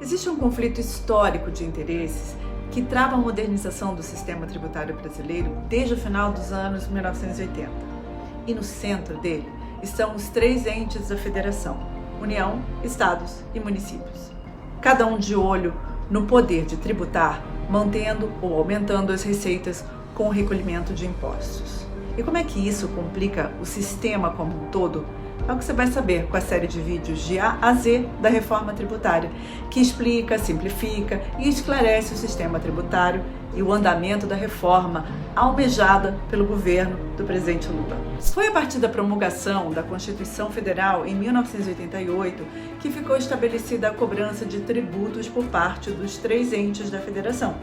Existe um conflito histórico de interesses que trava a modernização do sistema tributário brasileiro desde o final dos anos 1980. E no centro dele estão os três entes da federação: União, Estados e municípios. Cada um de olho no poder de tributar, mantendo ou aumentando as receitas com o recolhimento de impostos. E como é que isso complica o sistema como um todo? É o que você vai saber com a série de vídeos de A a Z da reforma tributária, que explica, simplifica e esclarece o sistema tributário e o andamento da reforma almejada pelo governo do presidente Lula. Foi a partir da promulgação da Constituição Federal em 1988 que ficou estabelecida a cobrança de tributos por parte dos três entes da federação: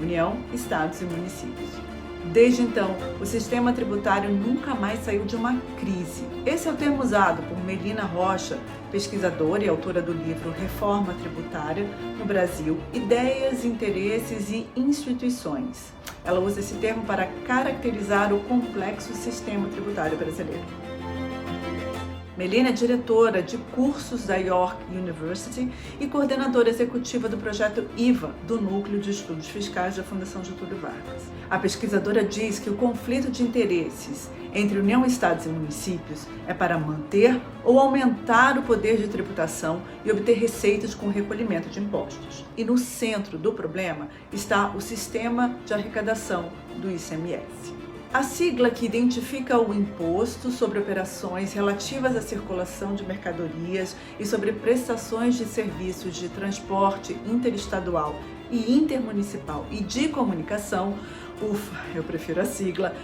União, Estados e municípios. Desde então, o sistema tributário nunca mais saiu de uma crise. Esse é o termo usado por Melina Rocha, pesquisadora e autora do livro Reforma Tributária no Brasil, Ideias, Interesses e Instituições. Ela usa esse termo para caracterizar o complexo sistema tributário brasileiro. Melina é diretora de cursos da York University e coordenadora executiva do projeto IVA, do Núcleo de Estudos Fiscais da Fundação Getúlio Vargas. A pesquisadora diz que o conflito de interesses entre União, Estados e municípios é para manter ou aumentar o poder de tributação e obter receitas com o recolhimento de impostos. E no centro do problema está o sistema de arrecadação do ICMS. A sigla que identifica o imposto sobre operações relativas à circulação de mercadorias e sobre prestações de serviços de transporte interestadual e intermunicipal e de comunicação, eu prefiro a sigla,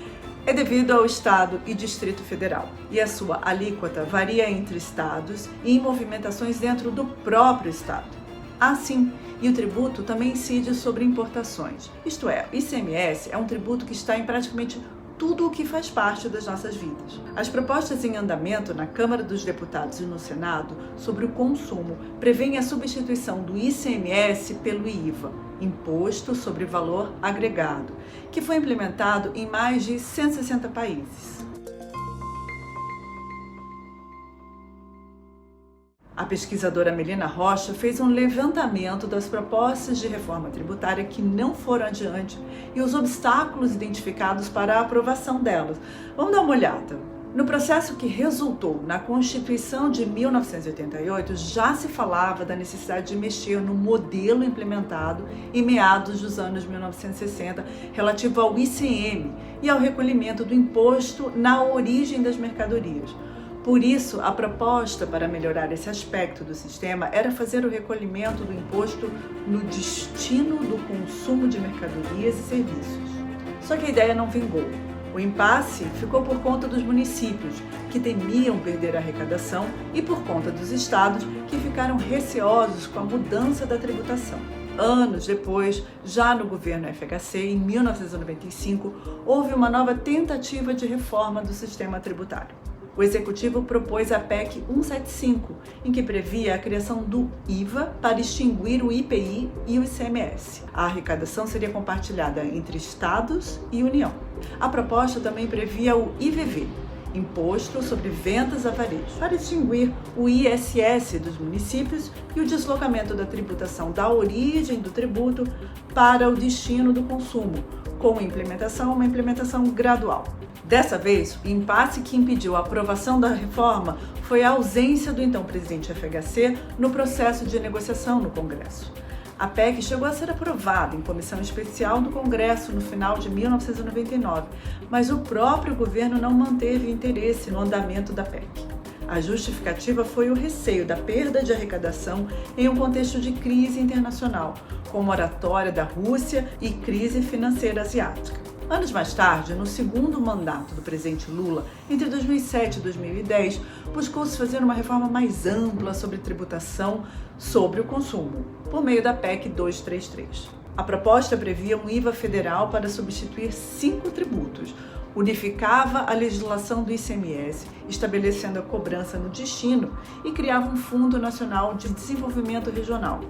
é devido ao Estado e Distrito Federal, e a sua alíquota varia entre estados e em movimentações dentro do próprio estado. Assim, e o tributo também incide sobre importações. Isto é, o ICMS é um tributo que está em praticamente tudo o que faz parte das nossas vidas. As propostas em andamento na Câmara dos Deputados e no Senado sobre o consumo prevêem a substituição do ICMS pelo IVA, Imposto sobre Valor Agregado, que foi implementado em mais de 160 países. A pesquisadora Melina Rocha fez um levantamento das propostas de reforma tributária que não foram adiante e os obstáculos identificados para a aprovação delas. Vamos dar uma olhada. No processo que resultou na Constituição de 1988, já se falava da necessidade de mexer no modelo implementado em meados dos anos 1960, relativo ao ICM e ao recolhimento do imposto na origem das mercadorias. Por isso, a proposta para melhorar esse aspecto do sistema era fazer o recolhimento do imposto no destino do consumo de mercadorias e serviços. Só que a ideia não vingou. O impasse ficou por conta dos municípios, que temiam perder a arrecadação, e por conta dos estados, que ficaram receosos com a mudança da tributação. Anos depois, já no governo FHC, em 1995, houve uma nova tentativa de reforma do sistema tributário. O Executivo propôs a PEC 175, em que previa a criação do IVA para extinguir o IPI e o ICMS. A arrecadação seria compartilhada entre Estados e União. A proposta também previa o IVV, Imposto sobre Vendas a Varejo, para extinguir o ISS dos municípios e o deslocamento da tributação da origem do tributo para o destino do consumo, com uma implementação gradual. Dessa vez, o impasse que impediu a aprovação da reforma foi a ausência do então presidente FHC no processo de negociação no Congresso. A PEC chegou a ser aprovada em comissão especial do Congresso no final de 1999, mas o próprio governo não manteve interesse no andamento da PEC. A justificativa foi o receio da perda de arrecadação em um contexto de crise internacional, com moratória da Rússia e crise financeira asiática. Anos mais tarde, no segundo mandato do presidente Lula, entre 2007 e 2010, buscou-se fazer uma reforma mais ampla sobre tributação sobre o consumo, por meio da PEC 233. A proposta previa um IVA federal para substituir 5 tributos, unificava a legislação do ICMS, estabelecendo a cobrança no destino e criava um Fundo Nacional de Desenvolvimento Regional,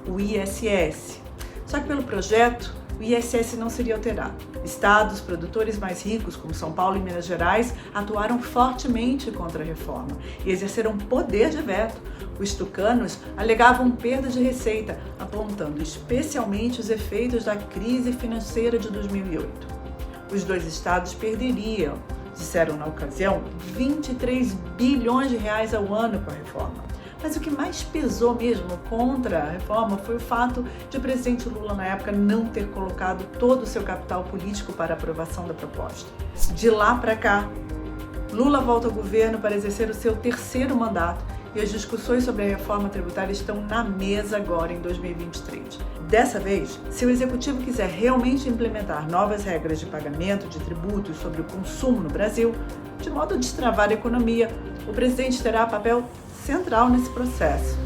o ISS. Só que pelo projeto o ISS não seria alterado. Estados produtores mais ricos, como São Paulo e Minas Gerais, atuaram fortemente contra a reforma e exerceram poder de veto. Os tucanos alegavam perda de receita, apontando especialmente os efeitos da crise financeira de 2008. Os dois estados perderiam, disseram na ocasião, 23 bilhões de reais ao ano com a reforma. Mas o que mais pesou mesmo contra a reforma foi o fato de o presidente Lula, na época, não ter colocado todo o seu capital político para a aprovação da proposta. De lá para cá, Lula volta ao governo para exercer o seu terceiro mandato e as discussões sobre a reforma tributária estão na mesa agora em 2023. Dessa vez, se o executivo quiser realmente implementar novas regras de pagamento de tributos sobre o consumo no Brasil, de modo a destravar a economia, o presidente terá papel central nesse processo.